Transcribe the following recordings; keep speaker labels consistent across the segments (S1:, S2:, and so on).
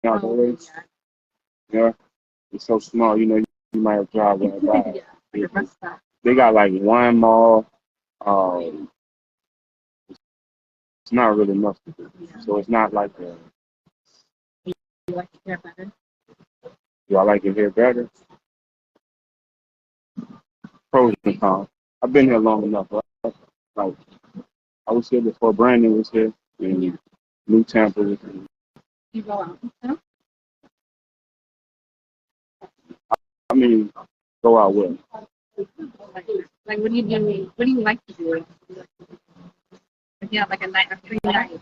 S1: nowadays. Yeah, it's so small. You might have drive right by. They got like one mall. It's not really much to do. So it's not like do I like it here better? Pros and cons. I've been here long enough. Right? Like I was here before Brandon was here, and New Tampa was here. You go out. I mean, go out with.
S2: Like, what do you do? What do you like to do? If you have like a free night.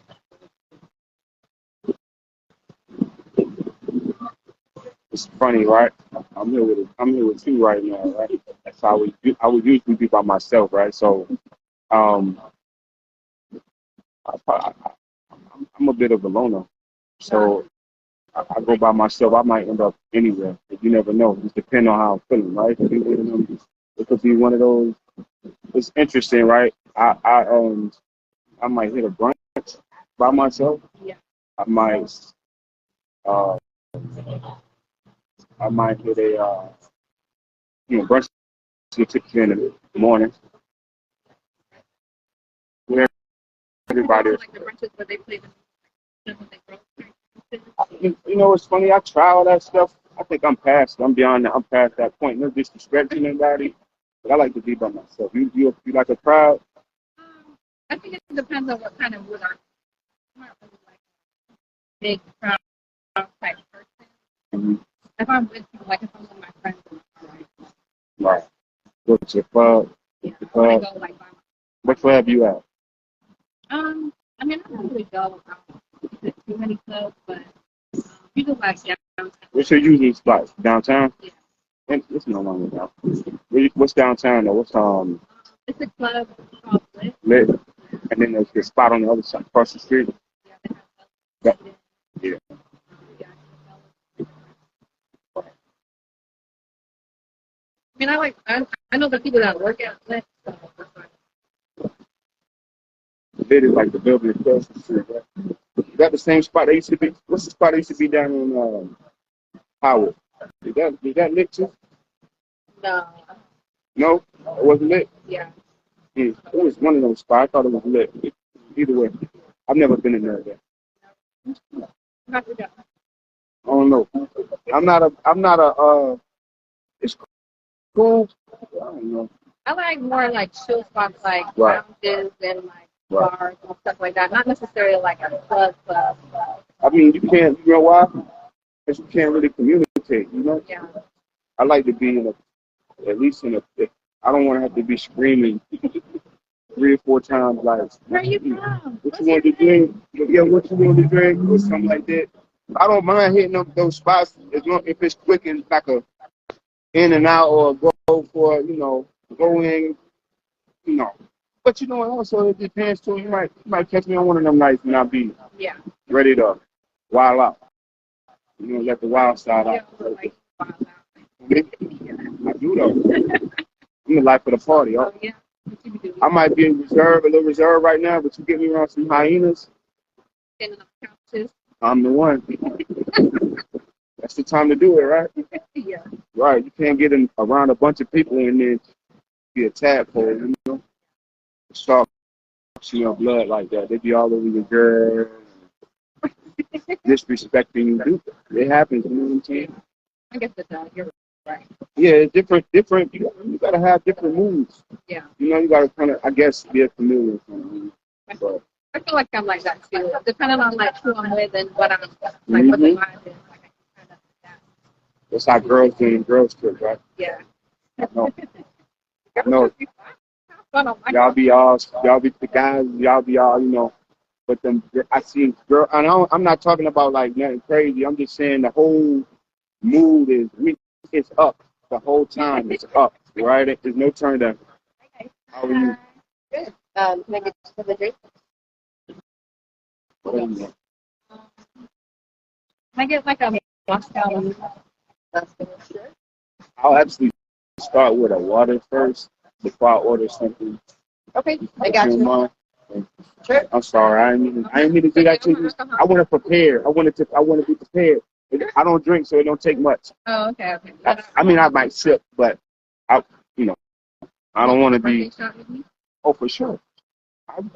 S1: It's funny, right? I'm here with you right now, right? That's how I would usually be by myself, right? So, um, I, I'm a bit of a loner. So I go by myself. I might end up anywhere. But you never know. It depends on how I'm feeling, right? It could be one of those. It's interesting, right? I might hit a brunch by myself.
S2: Yeah.
S1: I might uh I might hit a brunch in the morning. Where everybody.
S2: Like the brunches where they play the
S1: It's funny. I try all that stuff. I think I'm past. I'm beyond that. I'm past that point. No disrespecting anybody, but I like to be by myself. You like a crowd?
S2: I think it depends on what kind of mood I'm not really like a big crowd type person.
S1: Mm-hmm.
S2: If I'm with you, like if I'm with my friends,
S1: Right. What's your club?
S2: Yeah, I want to go like by myself.
S1: What club you at?
S2: I mean, I don't really go to too many clubs, but you do like downtown.
S1: What's your usual spot? Downtown?
S2: Yeah.
S1: And it's no longer down. What's downtown though? What's
S2: It's a club called Lit.
S1: Lit? And then there's the spot on the other side, across the street.
S2: Yeah.
S1: Yeah.
S2: I mean, I know the people that work at Lit. So
S1: Lit is like the building across the street, right? Is that the same spot they used to be? What's the spot they used to be down in Howard? Is that lit too?
S2: no.
S1: No? It wasn't lit?
S2: Yeah.
S1: It was one of those spots. I thought it was lit. Either way. I've never been in there yet. I don't know. I'm not a it's cool. I don't know.
S2: I like more like chill spots like
S1: Right.
S2: lounges and like
S1: Right.
S2: bars and stuff like that. Not necessarily like a club.
S1: I mean, you know why? Because you can't really communicate, you know?
S2: Yeah.
S1: I like to be at least I don't want to have to be screaming 3 or 4 times, like,
S2: Where are you from?
S1: what you want to drink? Yeah, what you want to drink? Or something like that. I don't mind hitting up those spots as long if it's quick and like a in and out or go for, go in, But also it depends too. You might catch me on one of them nights and I'll be ready to wild out. Let the wild side out.
S2: Like, wow,
S1: I do though. I'm the life of the party.
S2: oh, yeah. What you do?
S1: I might be in reserve, a little reserve right now, but you get me around some hyenas,
S2: Standing on couches.
S1: I'm the one. That's the time to do it, right?
S2: Yeah.
S1: Right. You can't get around a bunch of people and then be a tadpole, Start blood like that. They be all over your girl, disrespecting you. It happens, you know what I'm saying?
S2: I guess it does. You're right.
S1: Yeah, it's different. You gotta have different moods.
S2: Yeah.
S1: You gotta kind of, I guess, be a chameleon. But
S2: I feel like I'm like that too. Depending on like who I'm with and what I'm like, what the vibe is. Like I can kind of adapt.
S1: That's how girls do girls trip, right?
S2: Yeah.
S1: I know. Y'all be the guys. Y'all be all, But I see girl. And I'm not talking about like nothing crazy. I'm just saying the whole mood it's up the whole time. It's up, right? There's no turn down.
S2: Okay.
S1: How are you?
S2: Good. Can I get you the drink? Can I get like a Moscow?
S1: I'll actually start with a water first before I order something.
S2: Okay, I got you.
S1: I'm sorry. I didn't mean to do that to you. I want to prepare. I want to be prepared. I don't drink, so it don't take much.
S2: Oh, okay.
S1: I mean, I might sip, but I, you know, I don't want to be. Oh, for sure.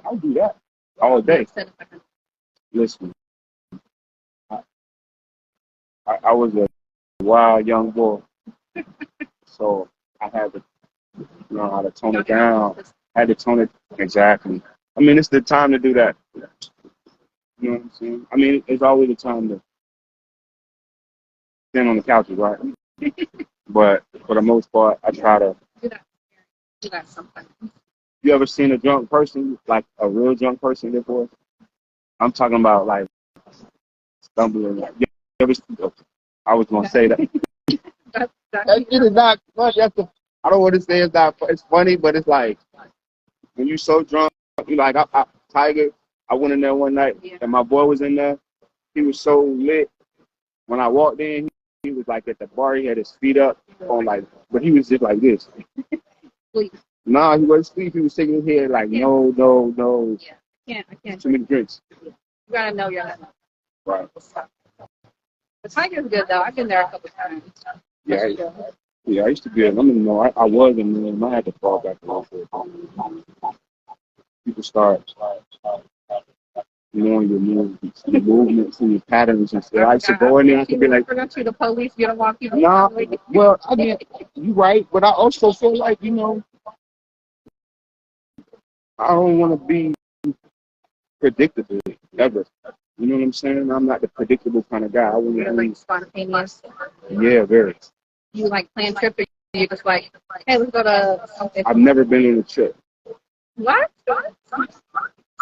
S1: I'll do that all day. Listen, I was a wild young boy, so I had to learn how to tone it down. I had to tone it exactly. I mean, it's the time to do that. You know what I'm saying? I mean, it's always a time to stand on the couches, right? But for the most part, I try to.
S2: Do that sometimes.
S1: You ever seen a drunk person, like a real drunk person before? I'm talking about like stumbling. Like, you ever, I was gonna say that. That shit is not funny. I don't want to say it's not. It's funny, but it's like when you so drunk, you like Tiger. I went in there one night and my boy was in there. He was so lit. When I walked in, he was like at the bar. He had his feet up on like, but he was just like this. Nah, he wasn't asleep. He was shaking his head like, no.
S2: Yeah, I can't.
S1: Too many drinks.
S2: You gotta know your limit.
S1: Right.
S2: The Tiger's good though. I've been there a couple times.
S1: Yeah, I used to be. I was in there. I had to fall back off it. People start knowing your movements and your patterns and stuff. I used to go in there. I could be like,
S2: to the police. You don't walk people.
S1: Nah, well, I mean, you're right, but I also feel like, I don't want to be predictable ever. You know what I'm saying? I'm not the predictable kind of guy. I want to
S2: You're like spontaneous.
S1: Yeah, very.
S2: You like plan trips, or you just like, hey, let's go to something.
S1: I've never been on a trip.
S2: What? So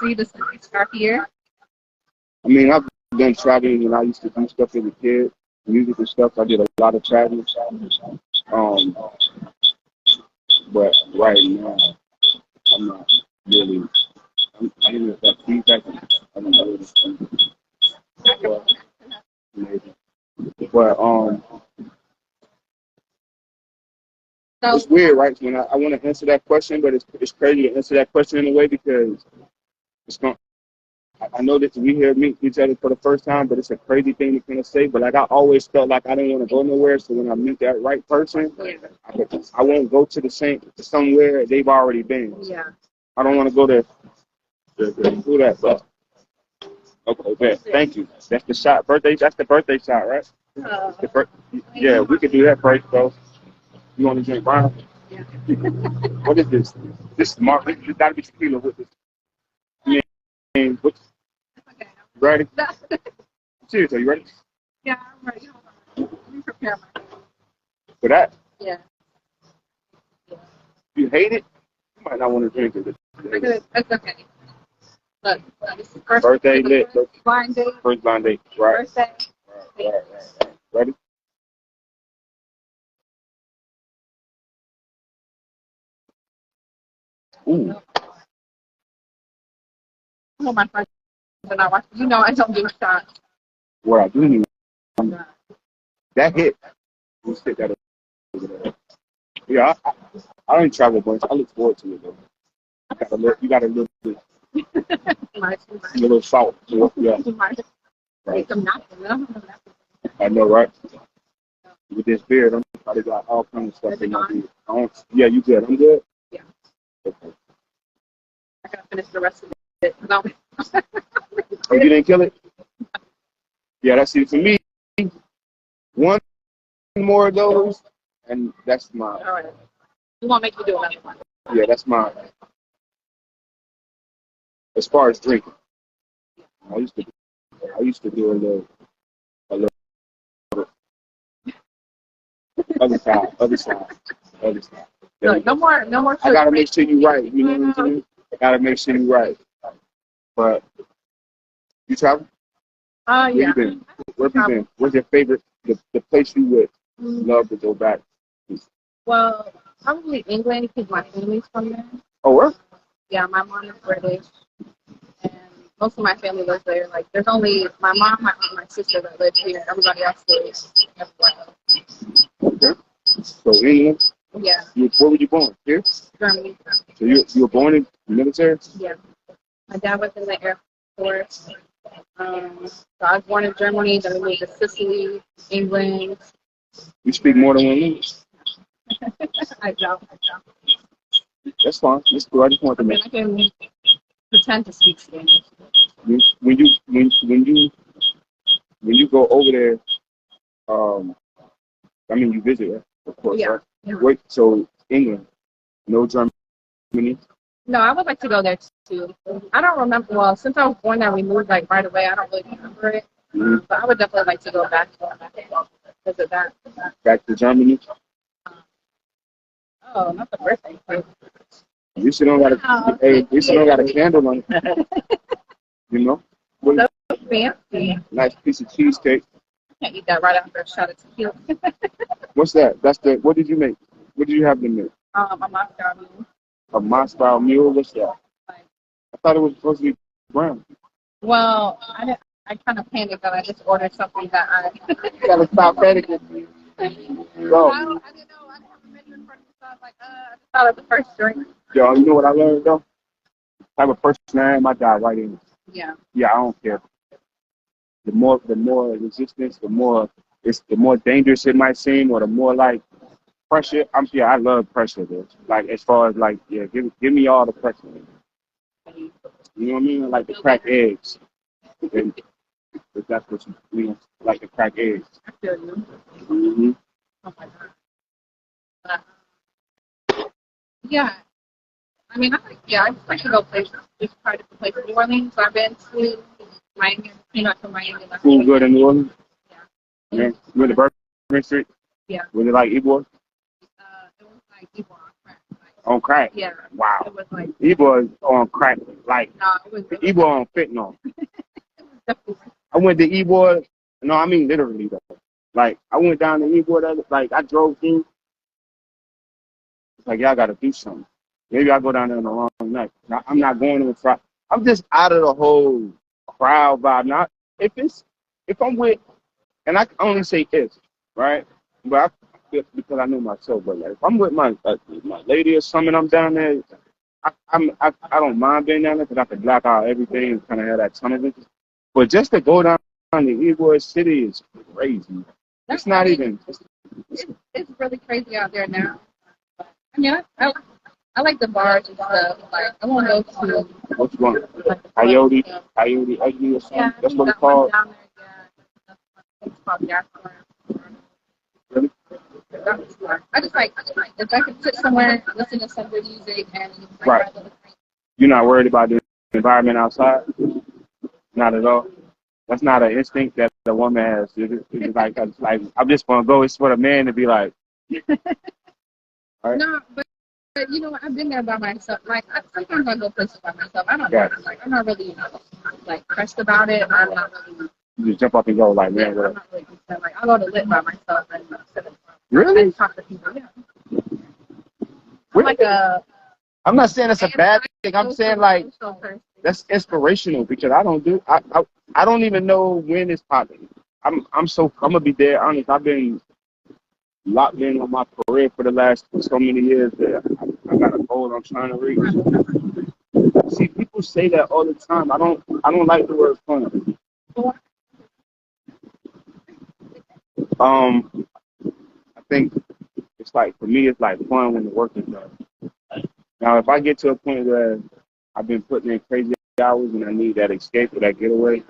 S2: you just start here?
S1: I mean, I've done traveling when I used to do stuff as a kid, music and stuff. I did a lot of traveling. But right now, I'm not really. I didn't know if that feedback. I don't know. Maybe. But it's weird, right? When I want to answer that question, but it's crazy to answer that question in a way because it's going. I know that we here meet each other for the first time, but it's a crazy thing to kind of say. But like I always felt like I didn't want to go nowhere, so when I meet that right person, I won't go to somewhere they've already been.
S2: Yeah.
S1: I don't want to go to who that. But okay, bet. Thank you. That's the shot. That's the birthday shot, right? Yeah, we could do that first, bro. You want to drink wine?
S2: Yeah.
S1: What is this? This is Mark. You gotta be tequila with this. You ready? Serious, are you ready?
S2: Yeah, I'm ready. Hold on. Let me prepare my.
S1: For that?
S2: Yeah.
S1: You hate it? You might not want to drink it.
S2: That's okay. Look, this is first
S1: birthday lit.
S2: Blind date.
S1: First blind date. Right.
S2: Birthday.
S1: Right. Ready? Ooh.
S2: Oh, my friends and I watch. You know, I don't do shots.
S1: What I do need. That hit. Let's take that over there. Yeah, I don't travel a bunch. I look forward to it though. You got a little bit. A little salt. Yeah. Right. I know, right? With this beard, I'm probably got all kinds of stuff in my beard. Yeah, you good? I'm good?
S2: Yeah.
S1: Okay.
S2: I gotta finish the rest of it. No.
S1: Oh, you didn't kill it? Yeah, that's it for me. One more of those, and that's mine.
S2: All right. You want to make me do another one?
S1: Yeah, that's mine. As far as drinking, I used to do a little other side.
S2: Look, no more.
S1: I gotta make sure you're right. You know what I'm saying? I gotta make sure you're right. But you travel?
S2: Yeah.
S1: Where you been? Where you been? Where's your favorite? The place you would love to go back to?
S2: Well, probably England because my family's from there.
S1: Oh, where?
S2: Yeah, my mom is British, and most of my family lives there. Like, there's only my mom, my aunt, my sister that live here. Everybody else lives everywhere else.
S1: Okay. So England?
S2: Yeah.
S1: Where were you born? Here?
S2: Germany.
S1: So you were born in the military?
S2: Yeah. My dad was in the Air Force. So I was born in Germany, then we moved to Sicily, England.
S1: You speak more than one language.
S2: I don't.
S1: That's fine. That's cool. I just want to know.
S2: I can pretend to speak Spanish.
S1: When you go over there, I mean you visit, right? Of course,
S2: Yeah.
S1: right?
S2: Yeah.
S1: Wait, so England, no Germany.
S2: No, I would like to go there too. I don't remember. Well, since I was born there, we moved like right away. I don't really remember it, but I would definitely like to go back visit that.
S1: Back to Germany.
S2: Oh, not the first thing.
S1: At least you don't got a, hey, at least you don't got a candle on it. You know?
S2: So fancy.
S1: Nice piece of cheesecake.
S2: I can't eat that right after a shot of tequila.
S1: What's that? That's the, what did you make? What did you have them make?
S2: A Moscow mule.
S1: A Moscow mule? What's that? I thought it was supposed to be brown.
S2: Well, I kind of panicked that I just ordered something that
S1: You gotta stop panicking.
S2: I didn't know. I didn't have a menu in front of me, so I was like, I just thought of the first drink.
S1: Yo, you know what I learned though? Type of person I am, I dive right in.
S2: Yeah.
S1: Yeah, I don't care. The more resistance, the more dangerous it might seem, or the more like pressure. I love pressure, dude. Like as far as like, yeah, give me all the pressure. You know what I mean? Like the crack eggs. And if that's what you mean, like the crack eggs.
S2: I feel you.
S1: Mm-hmm.
S2: Oh my God. Yeah. I mean, I just like to go places, just try different places. New Orleans, so I've been to Miami, to Miami.
S1: Food good in New Orleans?
S2: Yeah.
S1: Yeah. You went to Bourbon Street?
S2: Yeah.
S1: Was it like Ebor?
S2: It was like Ebor on crack.
S1: On crack?
S2: Yeah.
S1: Wow.
S2: It was like
S1: Ebor on crack. Like,
S2: no, it was really
S1: Ebor on fentanyl.
S2: definitely.
S1: I went to Ebor. No, I mean literally though. Like, I went down to Ebor. Like, I drove through. It's like, y'all got to do something. Maybe I go down there on the wrong night. I'm not going to the Friday. I'm just out of the whole crowd vibe. Not if I'm with, and I can only say if, right? But because I know myself. But like, if I'm with my lady or something, I'm down there. I don't mind being down there because I can block out everything and kind of have that tunnel vision. But just to go down to Ybor City is crazy. It's not even.
S2: It's really crazy out there now. I mean, I like the bars and stuff. Like, I want to go to.
S1: Which one?
S2: Like,
S1: Coyote Ugly or something?
S2: Yeah,
S1: That's what it's
S2: that one
S1: called.
S2: down there, yeah. It's called Yakima.
S1: Really?
S2: I just like if I could sit somewhere, listen to some good music, and like,
S1: Right. You're not worried about the environment outside? Not at all. That's not an instinct that the woman has. It's like I'm just gonna go. It's for the man to be like. Right?
S2: No, but you know what? I've been there by myself. Like sometimes I go places by myself. I don't
S1: Yeah.
S2: know. Like I'm not really like pressed about it. I'm not really.
S1: You just jump up and go like, man,
S2: Yeah, I'm
S1: whatever.
S2: not really concerned. Like I'll go to lit by myself and sit in front.
S1: Really?
S2: And talk to people. Yeah. I'm like a.
S1: I'm not saying it's a bad thing. I'm saying like that's inspirational because I don't even know when it's popping. I'm gonna be dead honest. I've been locked in on my career for the last so many years that I got a goal I'm trying to reach. See, people say that all the time. I don't like the word fun. I think it's like for me it's like fun when the work is done. Now if I get to a point where I've been putting in crazy hours and I need that escape or that getaway,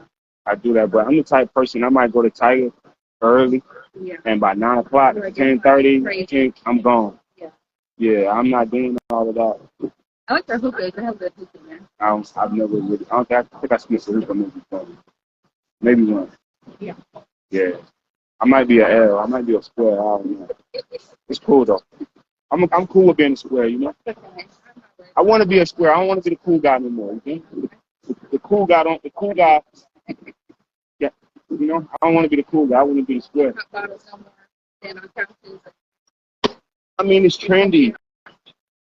S1: I do that. But I'm the type of person I might go to Tiger early, and by 9 o'clock, 10:30, I'm gone. Yeah, I'm not doing all of that.
S2: I like their hookahs. They have good hookah there.
S1: I've never really. I think I smoked a hookah maybe before. Maybe one.
S2: Yeah.
S1: Yeah. I might be an L. I might be a square. I don't know. It's cool though. I'm cool with being a square. You know. I want to be a square. I don't want to be the cool guy no more. You know? The cool guy don't. The cool guy. Yeah. You know. I don't want to be the cool guy. I want to be the square. I mean, it's trendy.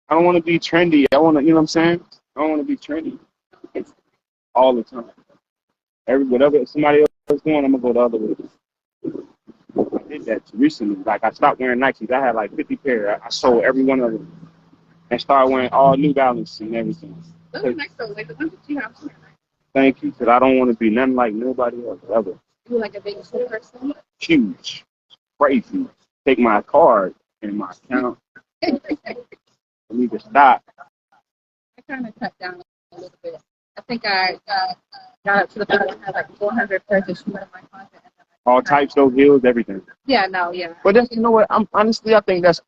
S1: I don't want to be trendy. I want to. You know what I'm saying? I don't want to be trendy. All the time. Whatever somebody else is doing, I'm gonna go the other way. I did that recently. Like I stopped wearing Nikes. I had like 50 pair. I sold every one of them and started wearing all New Balance and everything.
S2: Those are nice though, like the ones that you have.
S1: Thank you, because I don't want to be nothing like nobody else ever.
S2: You like a big school person?
S1: Huge, crazy. Take my card and my account. I need to stop.
S2: I kind of cut down a little bit. I think I got up to the point where I had like 400 pairs of shoes in my closet.
S1: All types of heels, everything.
S2: Yeah, no, yeah.
S1: But that's, you know what? I'm honestly, I think that's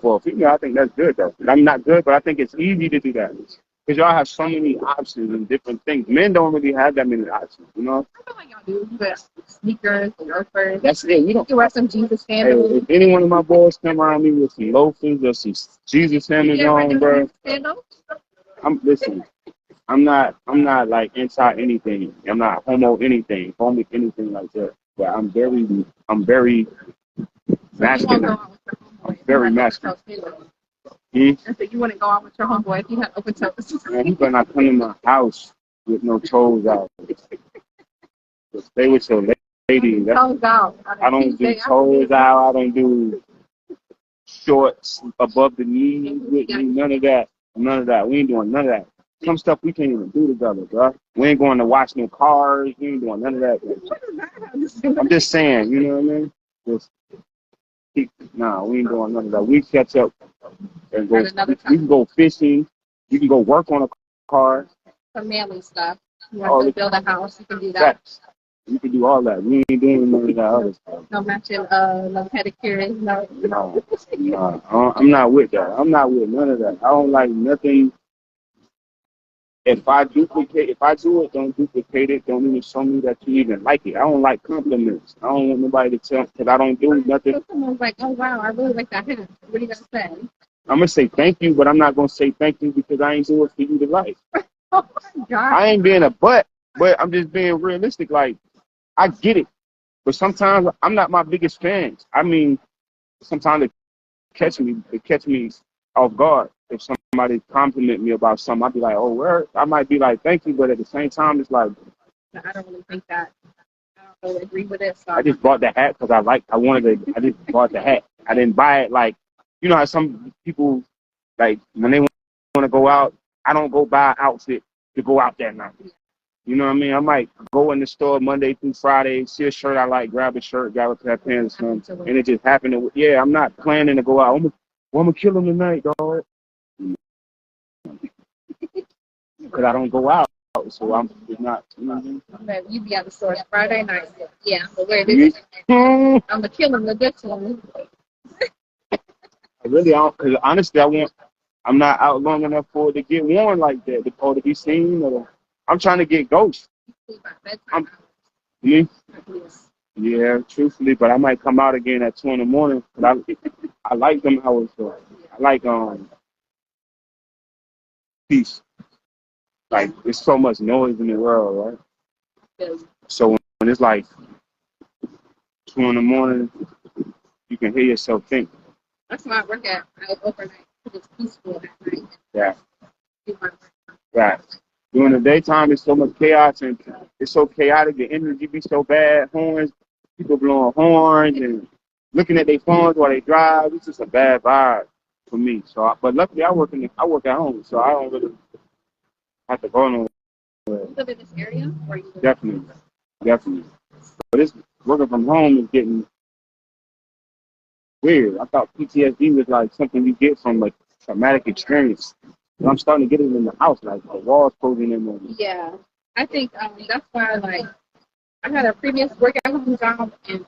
S1: for a female. I think that's good though. I'm not good, but I think it's easy to do that because y'all have so many options and different things. Men don't really have that many options, you know.
S2: I feel like y'all do. But sneakers, loafers.
S1: That's it. You don't.
S2: You wear some Jesus sandals.
S1: Hey, if any one of my boys come around me with some loafers or some Jesus sandals on, bro,
S2: sandals?
S1: listen. I'm not like anti anything. I'm not homo anything, homie anything like that. But I'm very masculine. I'm very masculine. I
S2: said you wouldn't go out with your homeboy if you had open toes.
S1: Man, you better not come in my house with no toes out. But stay with your lady.
S2: Toes out.
S1: I don't do toes out. I don't do shorts above the knees with me. None of that. None of that. We ain't doing none of that. Some stuff we can't even do together, bro. We ain't going to watch no cars. We ain't doing none of that. I'm just saying, you know what I mean? We ain't doing none of that. We catch up and go. We can go fishing. You can go work on a car.
S2: Some manly stuff. You want to build a house, you can do that.
S1: You can do all that. We ain't doing none of that other stuff.
S2: No matching, no pedicure,
S1: No. I'm not with that. I'm not with none of that. I don't like nothing. If I do it, don't duplicate it. Don't even show me that you even like it. I don't like compliments. I don't want nobody to tell because I don't do nothing.
S2: So someone's like, oh wow, I really like that hat. What are you gonna say?
S1: I'm gonna say thank you, but I'm not gonna say thank you because I ain't do it for you to like.
S2: Oh my God.
S1: I ain't being a butt, but I'm just being realistic. Like I get it, but sometimes I'm not my biggest fan. I mean, sometimes it catch me off guard. If somebody compliment me about something, I'd be like, oh, where? I might be like, thank you, but at the same time, it's like,
S2: I don't really think that. I don't really agree with it. So
S1: I just bought the hat because I just bought the hat. I didn't buy it like, you know how some people, like, when they want to go out, I don't go buy an outfit to go out that night. You know what I mean? I might go in the store Monday through Friday, see a shirt I like, grab a shirt, grab a pair of pants, and it just happened. I'm not planning to go out. I'm gonna kill him tonight, dog. Because I don't go out, so I'm just not. You know what I mean?
S2: Okay, you be at the store Friday night. Yeah, but where it is, I'm gonna kill him with this one.
S1: I really don't, because honestly, I'm not out long enough for it to get worn like that, or to be seen, or I'm trying to get ghosts. Yeah, truthfully, but I might come out again at 2 in the morning. But I like them hours though. I like peace. Like there's so much noise in the world, right? So when it's like 2 in the morning, you can hear yourself think.
S2: That's why I work at overnight because it's peaceful at night.
S1: Yeah. Right. During the daytime, it's so much chaos and it's so chaotic. The energy be so bad. Horns, people blowing horns and looking at their phones while they drive. It's just a bad vibe for me. So, but luckily, I work at home, so I don't really have to go nowhere.
S2: You live in this area, or you live
S1: Definitely. But this working from home is getting weird. I thought PTSD was like something you get from like traumatic experience. And I'm starting to get it in the house, like the walls closing in on me.
S2: Yeah, I think that's why like I had a previous work at home job and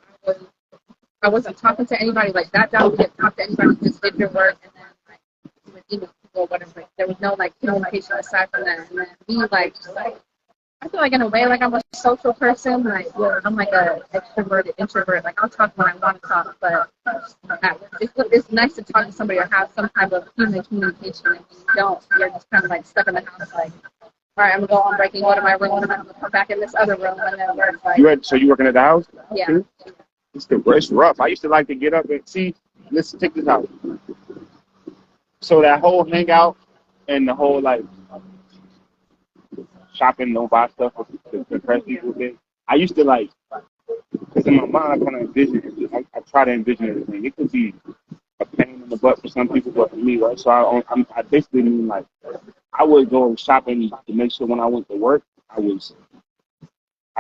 S2: I wasn't talking to anybody. Like that job, you didn't talk to anybody. You just did your work and then like you would email people or whatever. Like, there was no like communication aside from that. And then me like just like I feel like in a way like I'm a social person. Like I'm like a extroverted introvert. Like I'll talk when I want to talk, but it's nice to talk to somebody or have some type of human communication. And when you don't, you're just kind of like stuck in the house. Like, all right, I'm gonna go on breaking, go to my room, and then I'm gonna come back in this other room, and then work. Like,
S1: So you working at the house?
S2: Yeah.
S1: It's rough. I used to like to get up and see. Let's take this out. So that whole hangout and the whole like shopping, no buy stuff to impress people with. I used to like, because in my mind I kind of envision it. I try to envision everything. It could be a pain in the butt for some people, but for me, right? So I basically mean like I would go shopping to make sure when I went to work, I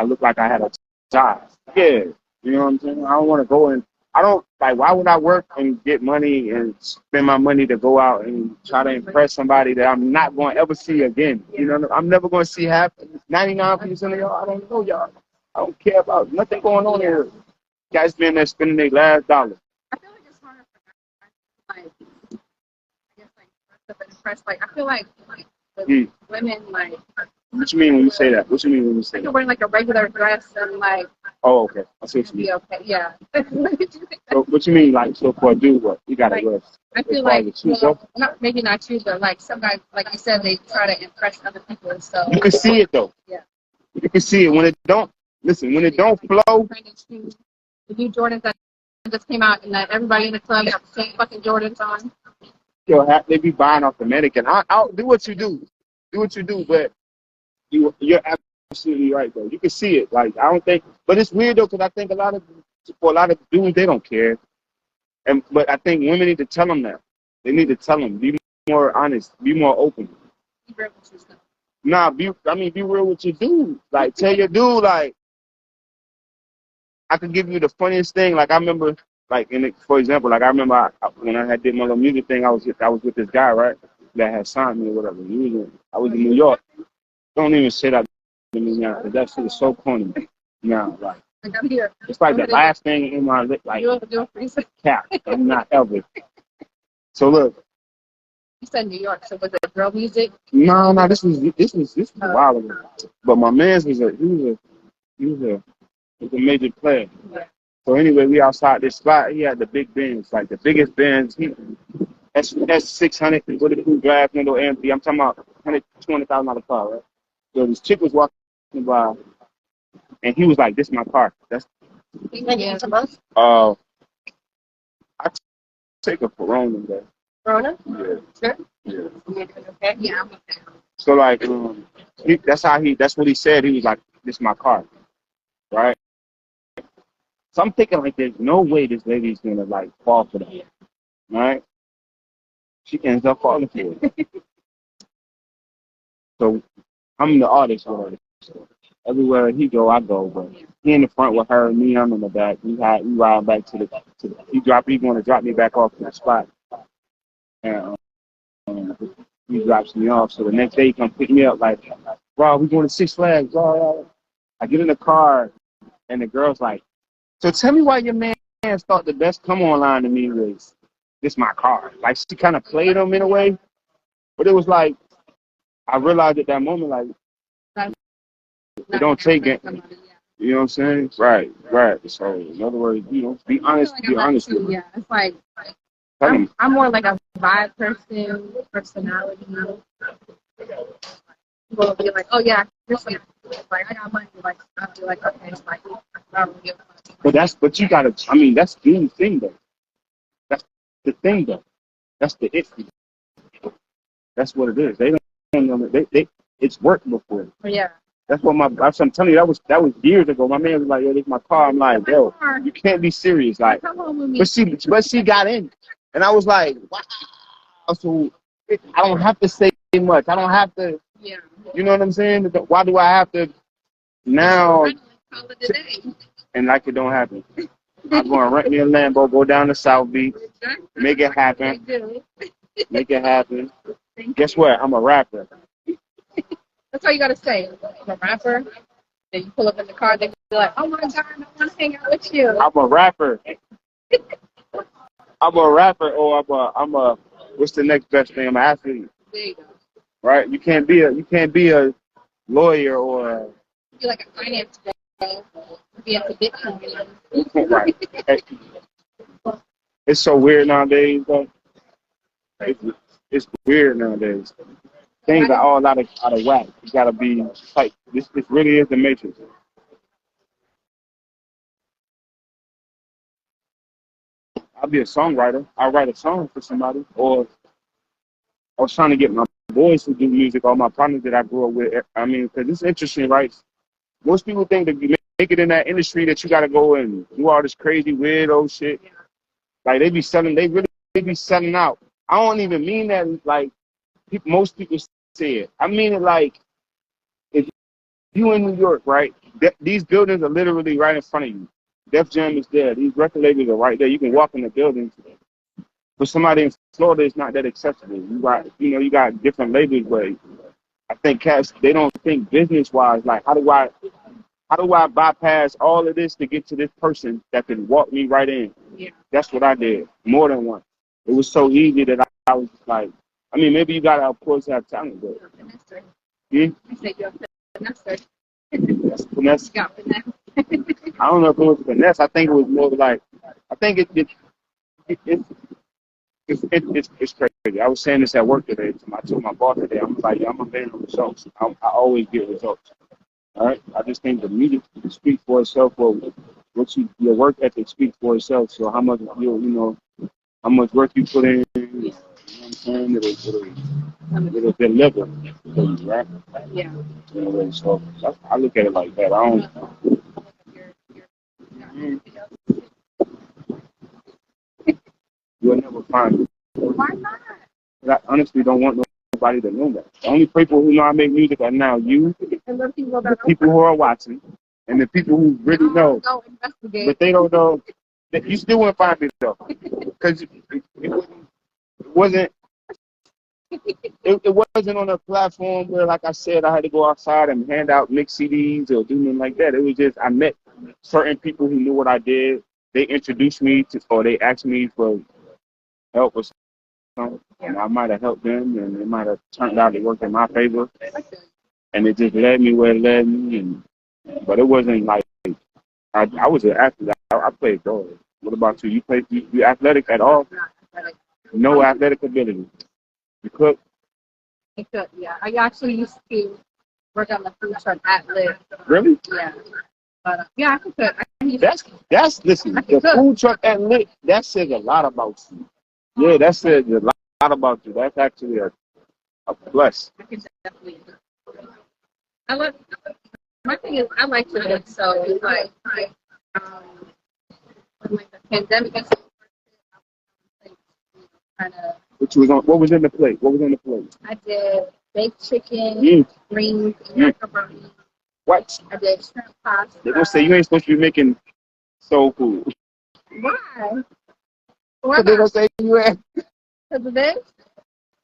S1: looked like I had a job. Yeah, you know what I'm saying? I don't want to go and I don't like. Why would I work and get money and spend my money to go out and try to impress somebody that I'm not going to ever see again? You know, I'm never going to see half 99% of y'all. I don't know y'all. I don't care about nothing going on here. Guys being there spending their last dollar.
S2: I feel like it's harder for guys, like, I guess, like, dress up and impress. Like, I feel like with women, like.
S1: What you mean when you say that? What you mean when you say
S2: that?
S1: that?
S2: You're wearing like a regular dress and like.
S1: Oh, okay. I see what you mean.
S2: Okay, yeah.
S1: So what you mean, like, so for a dude, what you gotta wear?
S2: I feel like, well, maybe not you, but like some guys, like you said, they try to impress other people. So
S1: you can see it though.
S2: Yeah.
S1: You can see it when it don't. Listen, when it don't flow.
S2: The new Jordans that just came out, and that everybody in the club got the same fucking Jordans on.
S1: Yo, they be buying off the mannequin. I'll do what you do. Do what you do, but you're absolutely right though. You can see it. Like I don't think, but it's weird though because I think for a lot of dudes they don't care, but I think women need to tell them that. They need to tell them. Be more honest. Be more open.
S2: Be real with yourself.
S1: Nah, be real with your dude. Like tell your dude like. I could give you the funniest thing. Like I remember, like for example, like I remember when I did my little music thing. I was with this guy, right, that had signed me or whatever. I was in New York. Don't even say that to me now. That shit is so corny now. Like it's like the last thing in my lip. Like cap. I'm not ever. So look.
S2: You said New York. So was it girl music?
S1: No. This was a while ago. But my man's was a major player. So anyway, we outside this spot. He had the big Benz, like the biggest Benz. That's 600 with a cool glass window empty. I'm talking about $120,000 car, right? So this chick was walking by, and he was like, "This is my car." That's. I take a Corona there.
S2: Corona?
S1: Yeah.
S2: Sure.
S1: Yeah.
S2: Okay. Yeah.
S1: So like, that's what he said. He was like, "This is my car," right? So I'm thinking like, there's no way this lady's gonna like fall for that, right? She ends up falling for it. So I'm the artist with her. So everywhere he go, I go. But he in the front with her, me, I'm in the back. We ride back to the. He's going to drop me back off to the spot, and he drops me off. So the next day he come pick me up like, bro, we going to Six Flags. Bro. I get in the car, and the girl's like, so tell me why your man thought the best come on line to me was, this my car. Like she kind of played him in a way, but it was like, I realized at that moment, like, it don't take it. You know what I'm saying? Right. So in other words, be honest. Be honest with me.
S2: Yeah, it's like I'm more like a vibe person, personality. People will be like, oh yeah, just like I got money. Like I'll be like, okay, it's like I don't give a fuck.
S1: But you gotta. I mean, that's the thing though. That's the thing though. That's the it. That's what it is. They don't know. It's worked before.
S2: Yeah.
S1: That's what I'm telling you. That was years ago. My man was like, "Yo, this is my car." I'm like, "Yo, you can't be serious." Like, but she got in, and I was like, "Wow." So I don't have to say much. I don't have to.
S2: Yeah.
S1: You know what I'm saying? Why do I have to now? And like it don't happen. I'm going to rent me a Lambo, go down to South Beach, make it happen. Make it happen. Guess what? I'm a rapper.
S2: That's all you gotta say. I'm a rapper. Then you pull up in the car, they be like, "Oh my God, I want to hang out with you."
S1: I'm a rapper. I'm a rapper, or I'm a. What's the next best thing? I'm an athlete.
S2: There you go.
S1: Right? You can't be a lawyer or.
S2: Be like a finance guy. Be into Bitcoin.
S1: Right. It's so weird nowadays, though. It's weird nowadays. Things are all out of whack. You gotta be tight. This really is the matrix. I'll be a songwriter. I'll write a song for somebody. Or I was trying to get my boys to do music, all my partners that I grew up with. I mean, because it's interesting, right? Most people think that you make it in that industry that you gotta go and do all this crazy weirdo shit. Like they really be selling out. I don't even mean that like most people say it. I mean it like if you in New York, right? These buildings are literally right in front of you. Def Jam is there. These record labels are right there. You can walk in the buildings. For somebody in Florida, it's not that accessible. You got different labels, but I think cats they don't think business wise. Like, how do I bypass all of this to get to this person that can walk me right in?
S2: Yeah.
S1: That's what I did more than once. It was so easy that I was like, I mean, maybe you gotta of course have talent, but
S2: I said you're a finesse.
S1: that's finesse.
S2: You got finesse.
S1: I don't know if it was finesse. I think it was more like I think it's crazy. I was saying this at work today. I told my boss today, I'm like, I'm a man of results. I always get results. All right. I just think the music speaks for itself, or your work ethic speaks for itself. So how much how much work you put in, you know what I'm saying? It'll deliver, right?
S2: Yeah.
S1: So I look at it like that. I don't. You'll never find it.
S2: Why not?
S1: I honestly don't want nobody to know that. The only people who know I make music are now you,
S2: And the people
S1: the people who are watching, and the people who really know.
S2: Go investigate.
S1: But they don't know. That you still wouldn't find me though, because it wasn't. It wasn't on a platform where, like I said, I had to go outside and hand out mix CDs or do nothing like that. It was just I met certain people who knew what I did. They introduced me to, or they asked me for help or something, and I might have helped them, and it might have turned out to work in my favor. And it just led me where it led me. But it wasn't like I was an athlete. I played ball. What about you? You athletic at all? No athletic ability. You cook?
S2: I could, yeah. I actually used to work on the food truck at Live.
S1: Really?
S2: Yeah. But yeah, I could cook.
S1: Listen, the food truck at Lit, that says a lot about you. Yeah, that says a lot about you. That's actually a plus.
S2: I can definitely do it. My thing is, I like to cook, so it's like, when like the pandemic and stuff, kind of.
S1: What was in the plate?
S2: I did baked chicken, greens, and macaroni.
S1: What?
S2: I did shrimp pasta.
S1: They're gonna say you ain't supposed to be making soul food.
S2: Why?
S1: They're gonna say you ain't.
S2: Because of this?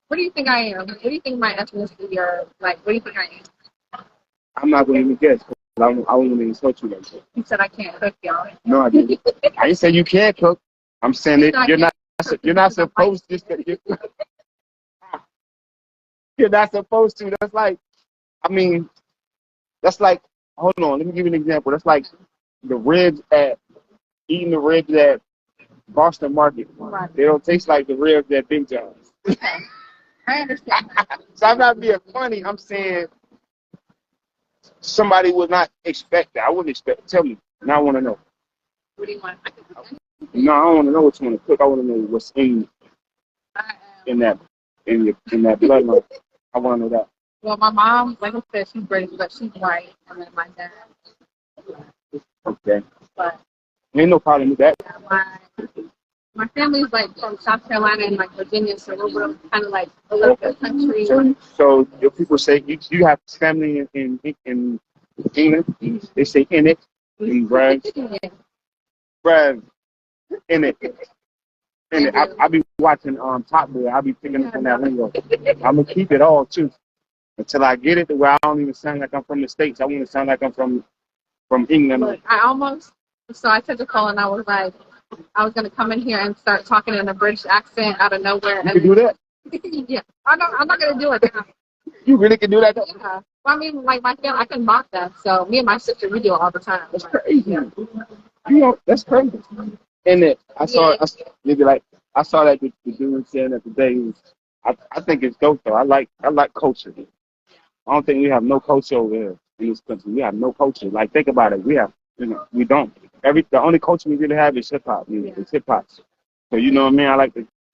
S2: What do you think I am? What do you think my ethnicity or like? What do you think I am?
S1: I'm not gonna even guess. I won't even insult you like that.
S2: You said I can't cook, y'all.
S1: No, I didn't. I didn't say you can't cook. I'm saying that you're not supposed to. You're not supposed to. That's like, hold on, let me give you an example. That's like eating the ribs at Boston Market.
S2: Right.
S1: They don't taste like the ribs at Big John's.
S2: I understand.
S1: So I'm not being funny. I'm saying somebody would not expect that. I wouldn't expect. Tell me. Now I want to know.
S2: What do you want? I can cook anything.
S1: No, I don't want to know what you want to cook. I want to know what's in that bloodline. I want to know that.
S2: Well, my mom, like I said, she's British, but she's white, and then my dad.
S1: Okay.
S2: But
S1: ain't no problem with that.
S2: My family's like from South Carolina and like Virginia, so we're kind of like a little bit country.
S1: So your people say you have family in England. They say in it, in Brad, in it. And I be watching Top Boy. I be picking up on that lingo. I'm gonna keep it all too until I get it to where I don't even sound like I'm from the States. I want to sound like I'm from England.
S2: Look, I took a call and I was like, I was gonna come in here and start talking in a British accent out of nowhere.
S1: You can do that?
S2: Yeah, I'm not gonna do it.
S1: You really can do that? Though?
S2: Yeah. Well, I mean, like my family, I can mock that. So me and my sister, we do it all the time.
S1: That's crazy. That's crazy. And then I saw that the dude saying that today. I think it's dope though. I like culture. I don't think we have no culture over here in this country. We have no culture. Like think about it. We don't. The only culture we really have is hip hop. It's hip hop. So you know what I mean.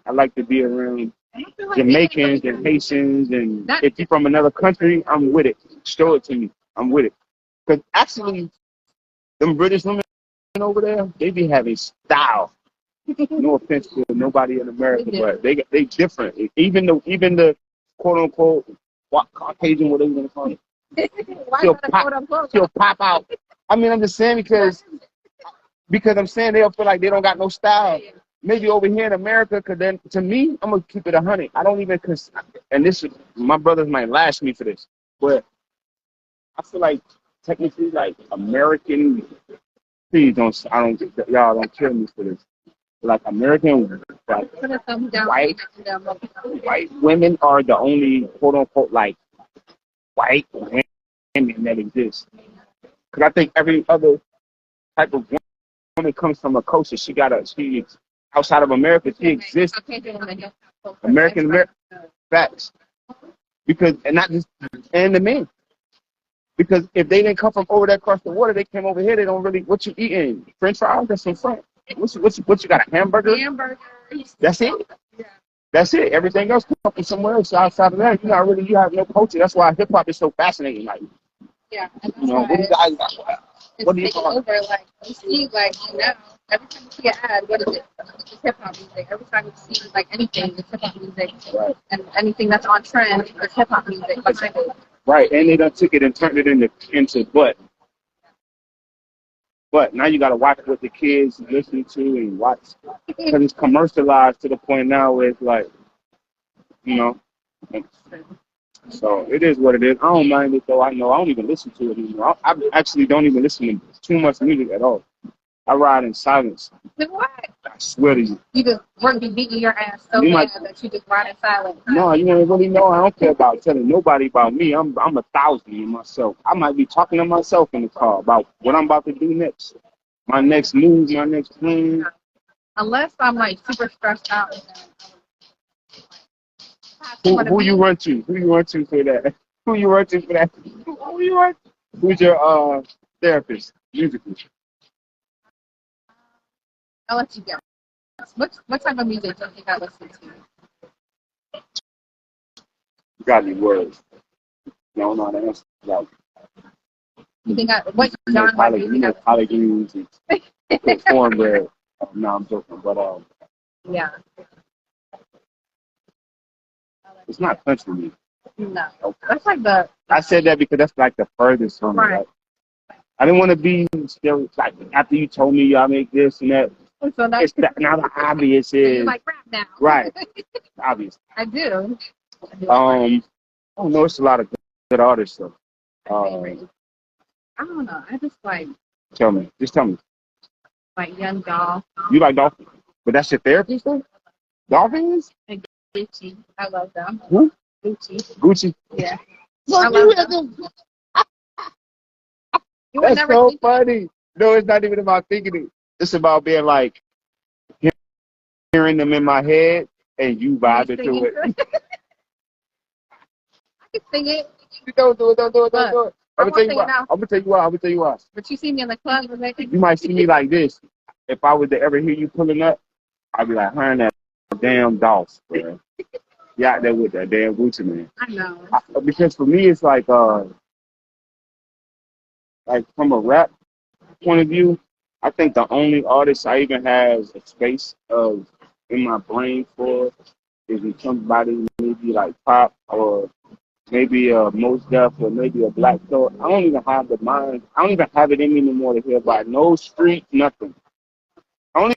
S1: I like to be around Jamaicans and Haitians, and if you're from another country, I'm with it. Show it to me. I'm with it. Because actually, them British women over there, they be having style. No offense to nobody in America, but they different. Even the quote unquote Caucasian, whatever you want to call it.
S2: Why
S1: She'll
S2: is that a
S1: pop,
S2: quote unquote?
S1: she'll pop out. I mean, I'm just saying because I'm saying they'll feel like they don't got no style. Maybe over here in America, because then to me, I'm gonna keep it 100. I don't even and this my brothers might lash me for this, but I feel like technically, like American. Please don't. Y'all don't kill me for this. Like American, like
S2: Put a thumbs down.
S1: white women are the only quote unquote like white women that exist. Because I think every other type of woman comes from a culture. She outside of America, she exists. American facts. Because and not just and the men. Because if they didn't come from over there across the water, they came over here. They don't really. What you eating? French fries? That's some French. What you got? A hamburger?
S2: Hamburgers.
S1: That's it.
S2: Yeah.
S1: That's it. Everything else comes from somewhere else outside of that. You have no culture. That's why hip hop is so fascinating. Like,
S2: yeah, and that's
S1: what do you guys? What do you call it?
S2: Like you see, like now, every time you see an ad, what is it? It's hip hop music. Every time you see like anything, it's hip hop music.
S1: Right.
S2: And anything that's on trend is hip hop music.
S1: Right, and they done took it and turned it into But now you got to watch what the kids listen to and watch because it's commercialized to the point now where it's like, you know. So it is what it is. I don't mind it though. I know I don't even listen to it anymore. I actually don't even listen to too much music at all. I ride in silence.
S2: What?
S1: I swear to you.
S2: You just work be beating your ass so bad that you just ride in silence.
S1: No, you don't really know. I don't care about telling nobody about me. I'm 1,000 in myself. I might be talking to myself in the car about what I'm about to do next. My next move, my next plan.
S2: Unless I'm like super stressed out.
S1: Who you run to? Who you run to for that? Who you run to for that? Who you run? Who's your therapist? Musically.
S2: I'll let you go. What type of music do you think I listen to?
S1: You got any words? No, the answer. No.
S2: You think what genre do you think
S1: collard greens and cornbread. No, I'm joking, but
S2: yeah.
S1: It's not country music.
S2: No.
S1: Okay.
S2: That's like the.
S1: I said that because that's like the furthest from me. Right? I didn't want to be still like after you told me y'all make this and that.
S2: So that's
S1: now the obvious is
S2: you like rap now.
S1: Right. Obvious.
S2: I do.
S1: I don't know. It's a lot of good artists though.
S2: I don't know. I just like.
S1: Tell me. Just tell me.
S2: Like Young Dolph.
S1: You like Dolphins, but that's your therapist though. Dolphins.
S2: And Gucci. I love them.
S1: Who?
S2: Gucci. Yeah.
S1: I love them. That's so funny. No, it's not even about thinking it. It's about being like hearing them in my head and you vibing to it.
S2: I can sing it.
S1: Don't do it. I'm gonna tell you why.
S2: But you see me in the club,
S1: you might see me like this. If I was to ever hear you pulling up, I'd be like, "Huh, that damn Dolph, bro." You out there with that damn Gucci man.
S2: I know.
S1: Because for me, it's like from a rap point of view, I think the only artist I even have a space of in my brain for is somebody maybe like Pop or maybe a Mos Def or maybe a Black Thought. I don't even have the mind. I don't even have it in me anymore to hear about no street, nothing. Only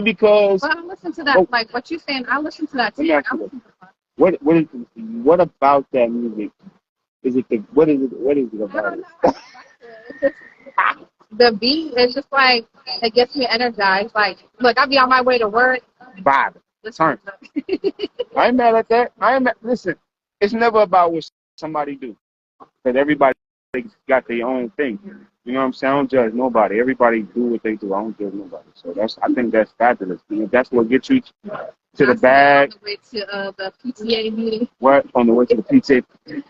S1: because.
S2: Well, I listen to that. Like what you saying, I listen to that too.
S1: What about that music? What is it about?
S2: The beat is just like it gets me energized. Like, look, I'll be on my way to work.
S1: Vibe. Turn. I ain't mad at that. Listen, it's never about what somebody do. Because everybody got their own thing. You know what I'm saying? I don't judge nobody. Everybody do what they do. I don't judge nobody. So I think that's fabulous. You know, that's what gets you to the bag.
S2: On the way to the PTA meeting.
S1: What? On the way to the PTA?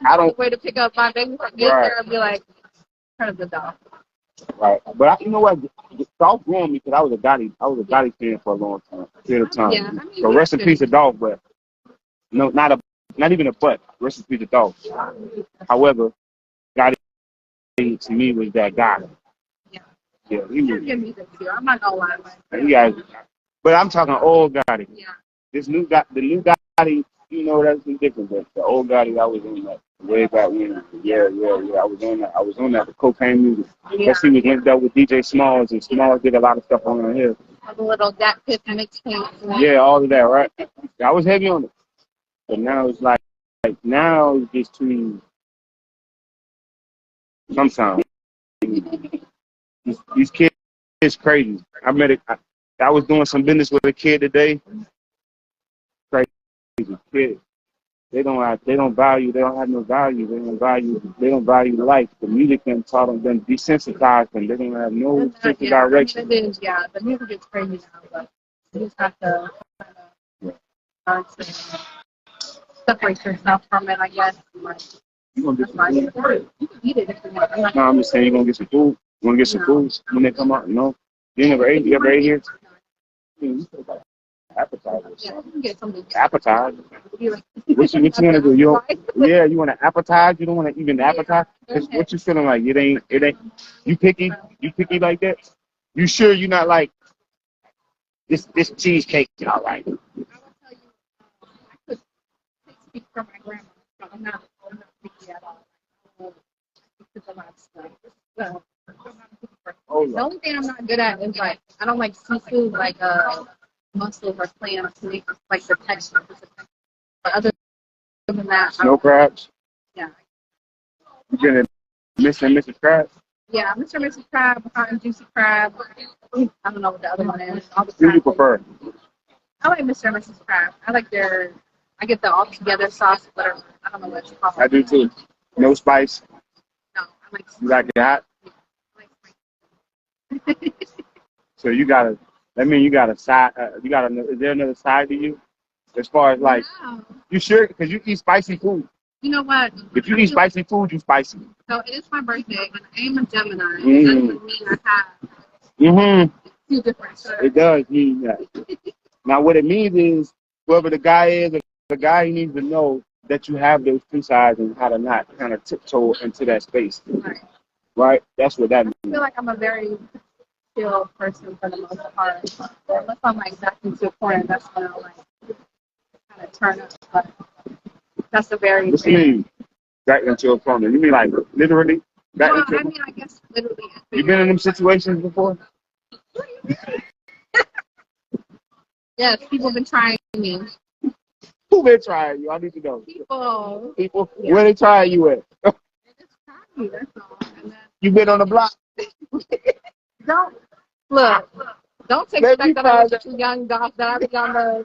S2: On the way to pick up my baby from daycare and be like, turn of the dog.
S1: Right, but you know what? Dolph grew on me because I was a Gotti fan for a long period of time. Yeah, so rest in peace to Dolph, but no, not even a but. Rest in peace to Dolph. However, Gotti to me was that guy.
S2: Yeah,
S1: he was.
S2: Good music too. I'm not gonna lie.
S1: But I'm talking old Gotti.
S2: Yeah.
S1: The new Gotti, you know, that's different. But the old Gotti, I was in that. Way back when, yeah. I was on that. I was on that. The cocaine music.
S2: Yeah.
S1: That she was linked up with DJ Smalls, and Smalls did a lot of stuff on here.
S2: The little that pit mixtape.
S1: Yeah, all of that, right? I was heavy on it, but now it's like now it's just too. Sometimes these kids is crazy. I met it. I was doing some business with a kid today. Crazy kid. They don't value. They don't have no value. They don't value life. The music can taught them desensitized them. They don't have no sense of direction.
S2: I mean, it is, yeah. The music is crazy now, but you just have to kind of separate yourself from it, I guess.
S1: You gonna get some food?
S2: You can eat it if you want.
S1: No, I'm just saying you're gonna get some food. You wanna get some food when they come out? No. You never ate? You ever ate here? Appetizers.
S2: Yeah, you can get something.
S1: Appetizer. What you want to do? You want to appetize? You don't want to even appetize? What you feeling like? It ain't. You picky? You picky like that? You sure you're not like this cheesecake? All right.
S2: I will tell you, I could speak for my grandma, but I'm not picky at all. It's a lot of stuff. So, I'm not a picky person. The only thing I'm not good at is like I don't like seafood, like mussels or clams. Like the texture. But other than that,
S1: Snow crabs.
S2: Yeah.
S1: You been Mr. and Mrs. Crab?
S2: Yeah, Mr. and Mrs. Crab, hot and juicy crab. I don't know what the other one is. All the
S1: Who do you prefer?
S2: I like Mr. and Mrs. Crab. I get the all together sauce, whatever. I don't know what it's called.
S1: I do too. No spice.
S2: No, I like spice.
S1: You like it hot?
S2: I like spice.
S1: So you gotta. That means you got a side. Is there another side to you? As far as like,
S2: No.
S1: you sure? Because you eat spicy food.
S2: You know what?
S1: If you eat spicy food, you spicy.
S2: So it is my birthday, and I am a Gemini. That doesn't mean I have two different shirts.
S1: It does mean that. Now, what it means is, whoever the guy is, the guy needs to know that you have those two sides and how to not kind of tiptoe into that space. Right? That's what that means.
S2: I feel like I'm a very chill person for the most part. Unless I'm like backed into a corner, that's when I'll like kind of turn up. But that's a very.
S1: What do you mean? Back into a corner? You mean like literally?
S2: I guess literally.
S1: You been in them situations before?
S2: Yes, people have been trying me.
S1: Who been trying you? I need to know.
S2: People.
S1: Yeah. Where they trying you at?
S2: They just try me. That's all. And then,
S1: you been on the block?
S2: Don't take the fact that I was too young that I be on